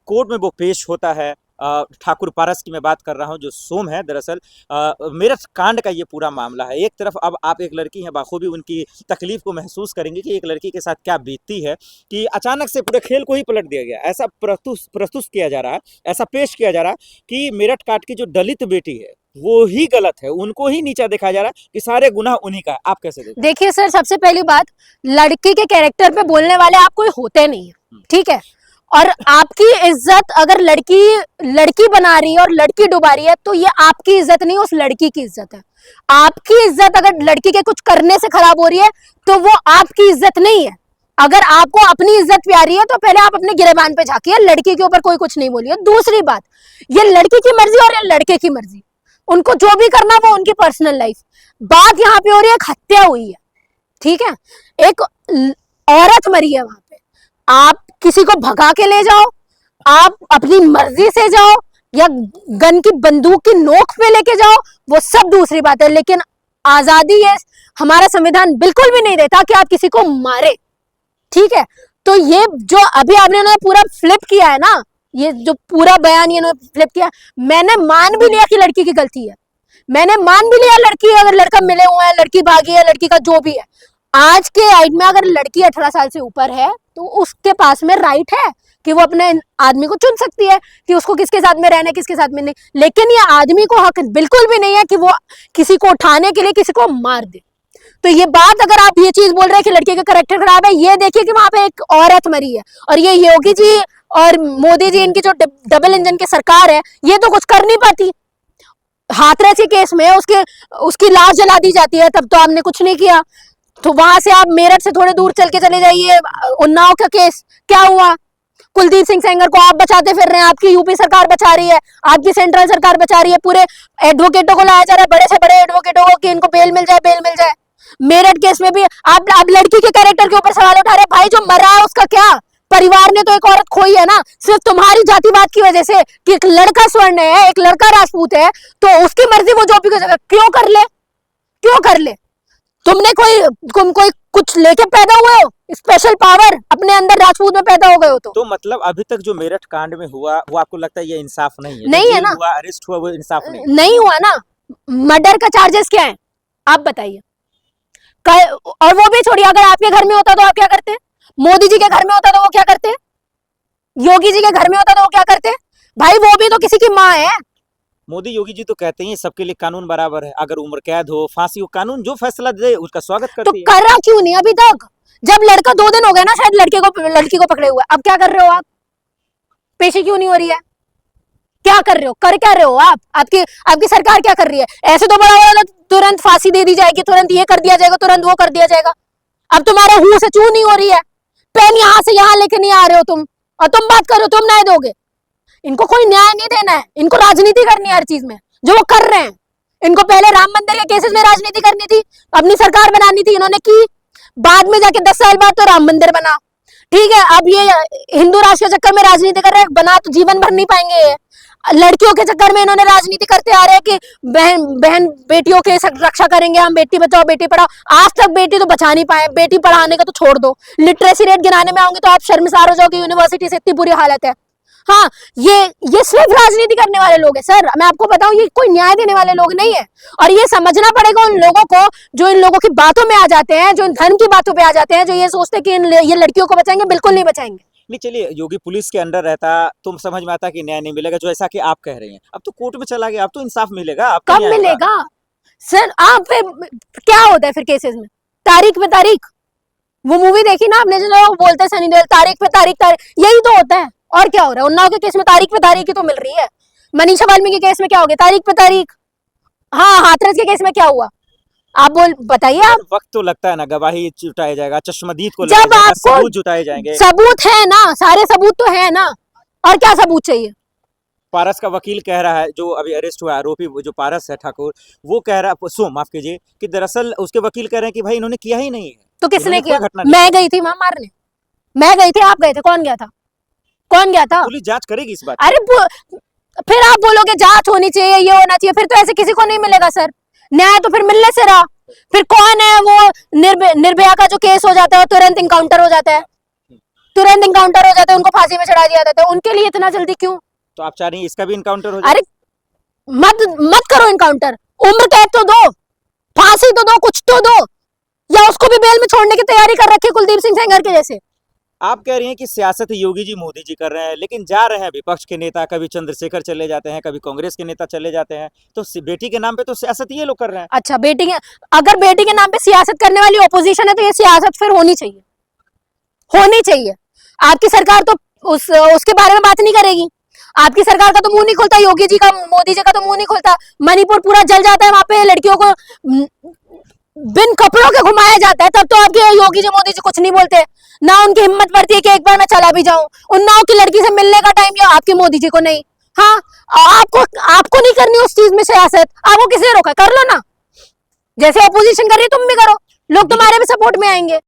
Court में वो पेश होता है। ठाकुर पारस की मैं बात कर रहा हूँ, जो सोम है दरअसल मेरठ कांड का ये पूरा मामला है। एक तरफ अब आप एक लड़की हैं, बाखूबी उनकी तकलीफ को महसूस करेंगे कि एक लड़की के साथ क्या बीतती है कि अचानक से पूरे खेल को ही पलट दिया गया। ऐसा प्रस्तुत किया जा रहा है, ऐसा पेश किया जा रहा है कि मेरठ कांड की जो दलित बेटी है वो ही गलत है, उनको ही नीचा देखा जा रहा है कि सारे गुनाह उन्हीं का है। आप कैसे देखते? देखिए सर, सबसे पहली बात, लड़की के कैरेक्टर पे बोलने वाले आप कोई होते नहीं है, ठीक है। और आपकी इज्जत अगर लड़की बना रही है और लड़की डुबा रही है तो ये आपकी इज्जत नहीं, उस लड़की की इज्जत है। आपकी इज्जत अगर लड़की के कुछ करने से खराब हो रही है तो वो आपकी इज्जत नहीं है। अगर आपको अपनी इज्जत प्यारी है तो पहले आप अपने गिरेबान पे झांकिए, लड़की के ऊपर कोई कुछ नहीं बोलिए। दूसरी बात, ये लड़की की मर्जी और ये लड़के की मर्जी, उनको जो भी करना वो उनकी पर्सनल लाइफ। बात यहाँ पे हो रही है, एक हत्या हुई है, ठीक है, एक औरत मरी है वहां पे। आप किसी को भगा के ले जाओ, आप अपनी मर्जी से जाओ या गन की बंदूक की नोक पे लेके जाओ, वो सब दूसरी बात है, लेकिन आजादी है, हमारा संविधान बिल्कुल भी नहीं देता कि आप किसी को मारे, ठीक है। तो ये जो अभी आपने पूरा फ्लिप किया है ना, ये जो पूरा बयान इन्होंने फ्लिप किया, मैंने मान भी लिया कि लड़की की गलती है, मैंने मान भी लिया लड़की, अगर लड़का मिले हुए हैं, लड़की भागी है, लड़की का जो भी है। आज के एज में अगर लड़की 18 साल से ऊपर है तो उसके पास में राइट है कि वो अपने आदमी को चुन सकती है कि उसको किसके साथ में रहना है, किसके साथ में नहीं। लेकिन ये आदमी को हक बिल्कुल भी नहीं है कि वो किसी को उठाने के लिए किसी को मार दे। तो ये बात, अगर आप ये चीज बोल रहे हैं कि लड़के का कैरेक्टर खराब है, ये देखिए कि वहां पे एक औरत मरी है और ये योगी जी और मोदी जी, इनकी जो डबल इंजन की सरकार है, ये तो कुछ कर नहीं पाती। हाथरस के केस में उसकी लाश जला दी जाती है, तब तो आपने कुछ नहीं किया। तो वहां से आप मेरठ से थोड़े दूर चल के चले जाइए, उन्नाव का केस क्या हुआ, कुलदीप सिंह सेंगर को आप बचाते फिर रहे हैं, आपकी यूपी सरकार बचा रही है, आपकी सेंट्रल सरकार बचा रही है, पूरे एडवोकेटों को लाया जा रहा है, बड़े से बड़े एडवोकेटों को, कि इनको बेल मिल जाए, बेल मिल जाए। मेरठ केस में भी आप लड़की के कैरेक्टर के ऊपर सवाल उठा रहे हैं। भाई जो मरा है उसका क्या, परिवार ने तो एक औरत खोई है ना, सिर्फ तुम्हारी जातिवाद की वजह से कि एक लड़का स्वर्ण है, एक लड़का राजपूत है, तो उसकी मर्जी वो जो भी क्यों कर ले, क्यों कर ले। तुम कोई कुछ लेके पैदा हुए हो, स्पेशल पावर अपने अंदर, राजपूत में पैदा हो गए हो। तो मतलब अभी तक जो मेरठ कांड में हुआ वो आपको लगता है ये इंसाफ नहीं है? नहीं है ना, हुआ, अरेस्ट हुआ, वो इंसाफ नहीं हुआ ना। मर्डर का चार्जेस क्या है आप बताइए। और वो भी छोड़िए, अगर आपके घर में होता तो आप क्या करते, मोदी जी के घर में होता तो वो क्या करते, योगी जी के घर में होता तो वो क्या करते। भाई वो भी तो किसी की माँ है। मोदी योगी जी तो कहते हैं सबके लिए कानून बराबर है, अगर उम्र कैद हो, फांसी हो, कानून जो फैसला दे उसका स्वागत करती है। तो कर रहा क्यों नहीं अभी तक? जब लड़का 2 दिन हो गए ना शायद लड़की को पकड़े हुए, अब क्या कर रहे हो आप? पेशी क्यों नहीं हो रही है? क्या कर रहे हो, कर क्या रहे हो आप? आपकी सरकार क्या कर रही है? ऐसे तो बड़ा तुरंत फांसी दे दी जाएगी, तुरंत ये कर दिया जाएगा, तुरंत वो कर दिया जाएगा। अब तुम्हारा हूं से चू नहीं हो रही है, पेन यहां से यहां लेके नहीं आ रहे हो तुम, और तुम बात कर रहे हो तुम न्याय दोगे। इनको कोई न्याय नहीं देना है, इनको राजनीति करनी है हर चीज में, जो वो कर रहे हैं। इनको पहले राम मंदिर के केसेस में राजनीति करनी थी, अपनी सरकार बनानी थी, इन्होंने की। बाद में जाके 10 साल बाद तो राम मंदिर बना, ठीक है। अब ये हिंदू राष्ट्र के चक्कर में राजनीति कर रहे हैं, बना तो जीवन भर नहीं पाएंगे ये। लड़कियों के चक्कर में इन्होंने राजनीति करते आ रहे हैं कि बहन बेटियों के रक्षा करेंगे हम, बेटी बचाओ बेटी पढ़ाओ। आज तक बेटी तो बचा नहीं पाए, बेटी पढ़ाने का तो छोड़ दो, लिटरेसी रेट गिनाने में आऊंगी तो आप शर्मसार हो जाओगे, यूनिवर्सिटी से इतनी बुरी हालत है। हाँ, ये सिर्फ राजनीति करने वाले लोग हैं सर, मैं आपको बताऊं, ये कोई न्याय देने वाले लोग नहीं है। और ये समझना पड़ेगा उन लोगों को जो इन लोगों की बातों में आ जाते हैं, जो इन धर्म की बातों पे आ जाते हैं, जो ये सोचते हैं कि ये लड़कियों को बचाएंगे, बिल्कुल नहीं बचाएंगे। नहीं, चलिए, योगी पुलिस के अंडर रहता तो समझ में आता कि न्याय नहीं मिलेगा, जो ऐसा कि आप कह रही हैं। अब तो कोर्ट में चला गया, अब तो इंसाफ मिलेगा। कब मिलेगा सर? आप क्या होता है फिर केसेस में? तारीख पे तारीख। वो मूवी देखी ना आपने, जो बोलते हैं सनी देओल, तारीख पे तारीख, यही तो होता है। और क्या हो रहा है? उन्नाव के केस में तारीख पे तारीख ही तो मिल रही है। मनीषा वाल्मीकि के केस में क्या हो गया? तारीख पे तारीख। हाँ, हाथरस के केस में क्या हुआ आप बताइए। आप वक्त तो लगता है ना, गवाही जुटाया जाएगा, चश्मदीद को जब आपको सबूत जुटाए जाएंगे। सबूत है ना, सारे सबूत तो है ना, और क्या सबूत चाहिए? पारस का वकील कह रहा है, जो अभी अरेस्ट हुआ आरोपी जो पारस है ठाकुर, वो कह रहा है, माफ कीजिए, कि दरअसल उसके वकील कह रहे हैं कि भाई इन्होंने किया ही नहीं है। तो किसने किया? मैं गई थी वहां मारने, मैं गई थी, आप गए थे, कौन गया था? कौन गया था? पुलिस जांच करेगी इस बात। अरे फिर आप बोलोगे जांच होनी चाहिए, ये होना चाहिए, फिर तो ऐसे किसी को नहीं मिलेगा सर न्याय, तो फिर मिलने से रहा। फिर कौन है वो निर्भया का जो केस हो जाता है तुरंत इनकाउंटर हो जाता है, तुरंत इनकाउंटर हो जाता है, उनको फांसी में चढ़ा दिया जाता है, उनके लिए इतना जल्दी क्यों? तो आप चाह रही हैं इसका भी इनकाउंटर हो जाए? अरे मत मत करो इनकाउंटर, उम्र कैद तो दो, फांसी तो दो, कुछ तो दो, या उसको भी बेल में छोड़ने की तैयारी कर रखी है कुलदीप सिंह सेंगर के जैसे। आप कह रही हैं कि सियासत योगी जी मोदी जी कर रहे हैं, लेकिन जा रहे हैं विपक्ष के नेता, कभी चंद्रशेखर चले जाते हैं, कभी कांग्रेस के नेता चले जाते हैं, तो बेटी के नाम पे तो सियासत ये लोग कर रहे हैं। अच्छा अगर बेटी के नाम पे सियासत करने वाली ओपोजिशन है तो ये सियासत फिर होनी चाहिए, होनी चाहिए। आपकी सरकार तो उसके बारे में बात नहीं करेगी, आपकी सरकार का तो मुंह नहीं खुलता, योगी जी का, मोदी जी का तो मुंह नहीं खुलता। मणिपुर पूरा जल जाता है, वहां पे लड़कियों को बिन कपड़ों के घुमाया जाता है, तब तो आपके योगी जी मोदी जी कुछ नहीं बोलते, ना उनकी हिम्मत बढ़ती है कि एक बार मैं चला भी जाऊं। उन्नाव की लड़की से मिलने का टाइम या आपके मोदी जी को नहीं। हाँ, आपको नहीं करनी उस चीज में सियासत, आपको किसे रोका, कर लो ना, जैसे अपोजिशन कर रही है तुम भी करो, लोग तुम्हारे भी सपोर्ट में आएंगे।